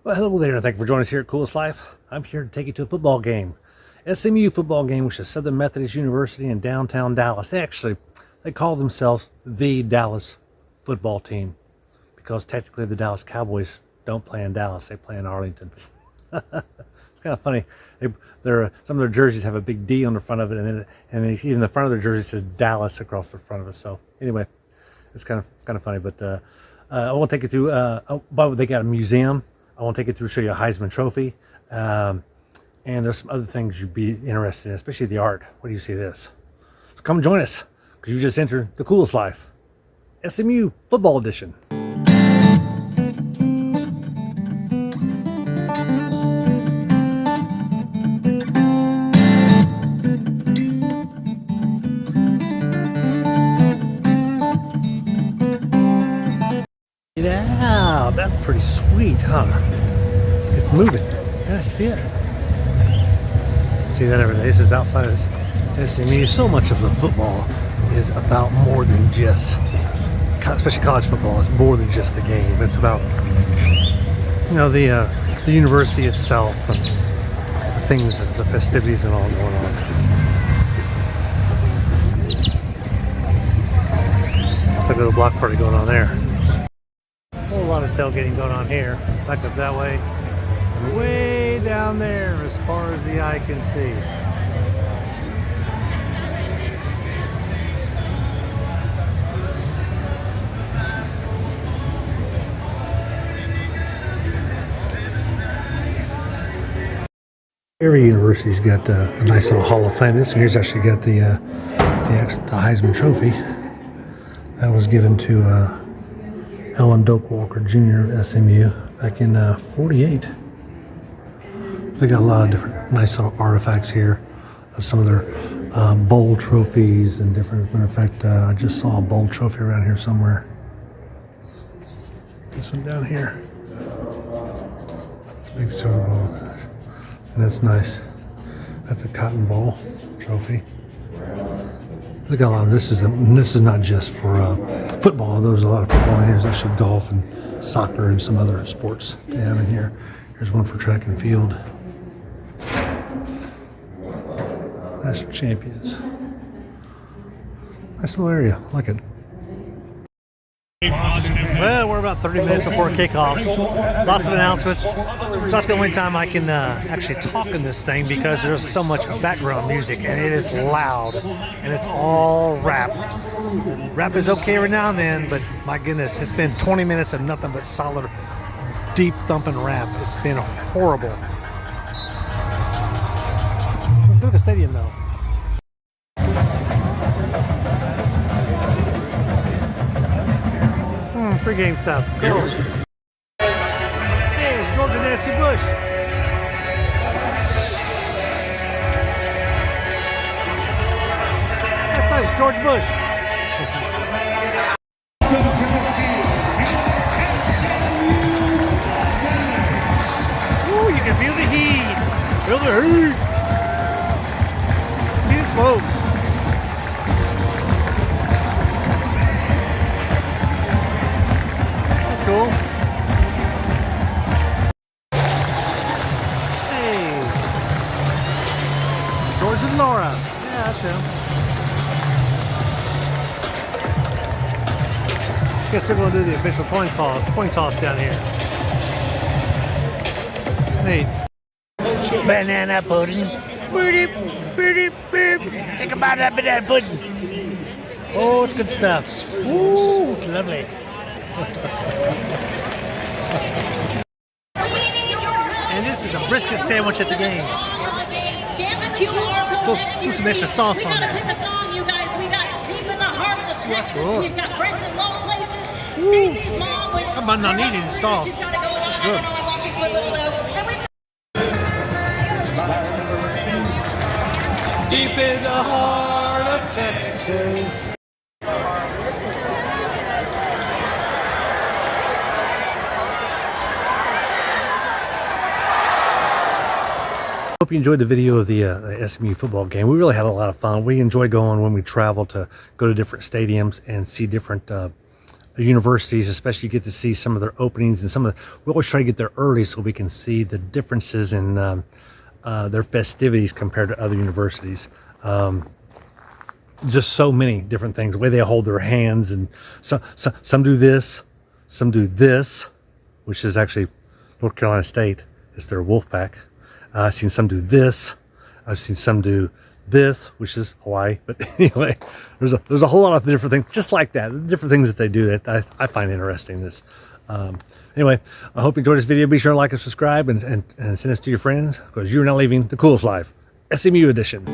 Well, hello there, and thank you for joining us here at Coolest Life. I'm here to take you to a football game. SMU football game, which is Southern Methodist University in downtown Dallas. They call themselves the Dallas football team because technically the Dallas Cowboys don't play in Dallas, they play in Arlington. It's kind of funny. Some of their jerseys have a big D on the front of it, and even the front of their jersey says Dallas across the front of it. So anyway, it's kind of funny. But I won't take you through. But they got a museum. I won't take you through, show you a Heisman trophy. And there's some other things you'd be interested in, especially the art. What do you see this? So come join us, because you just entered the Coolest Life, SMU Football Edition. Yeah, that's pretty sweet, huh? It's moving. Yeah, you see it? See that every day. This is outside of SMU. So much of the football is about more than just, especially college football, it's more than just the game. It's about, you know, the university itself and the things, the festivities and all going on. Look at the block party going on there. A whole lot of tailgating going on here. Back up that way. Way down there as far as the eye can see. Every university's got a nice little Hall of Fame. This one here's actually got the Heisman trophy. That was given to Ellen Doak Walker Jr. of SMU back in '48. They got a lot of different nice little artifacts here of some of their bowl trophies and different. Matter of fact, I just saw a bowl trophy around here somewhere. This one down here. It's a big silver bowl. And that's nice. That's a Cotton Bowl trophy. Look at a lot of this is not just for football. There's a lot of football in here. There's actually golf and soccer and some other sports they have in here. Here's one for track and field. National champions. Nice little area. I like it. Well, we're about 30 minutes before kickoff. Lots of announcements. It's not the only time I can actually talk in this thing because there's so much background music and it is loud and it's all rap. Rap is okay every now and then, but my goodness, it's been 20 minutes of nothing but solid, deep thumping rap. It's been horrible. Look at the stadium though. Pre-game stuff. Cool. Hey, it's Georgia Nancy Bush. That's nice, George Bush. Ooh, you can feel the heat. Feel the heat. See the smoke. Cool. Hey, George and Laura. Yeah, that's him. Guess we're going to do the official coin toss down here. Hey, banana pudding. Think about that banana pudding. Oh, it's good stuff. Ooh, it's lovely. And this is a brisket sandwich at the game. Put some extra sauce on there. Cool. I might not need any sauce. Good. Deep in the heart of Texas. Hope you enjoyed the video of the SMU football game. We really had a lot of fun. We enjoy going when we travel to go to different stadiums and see different universities, especially you get to see some of their openings and we always try to get there early so we can see the differences in their festivities compared to other universities. Just so many different things, the way they hold their hands, and some do this, some do this, which is actually North Carolina State. It's their wolf pack. I've seen some do this. I've seen some do this, which is Hawaii. But anyway, there's a whole lot of different things just like that. Different things that they do that I find interesting. Anyway, I hope you enjoyed this video. Be sure to like and subscribe and send this to your friends, because you're now living the coolest life. SMU edition.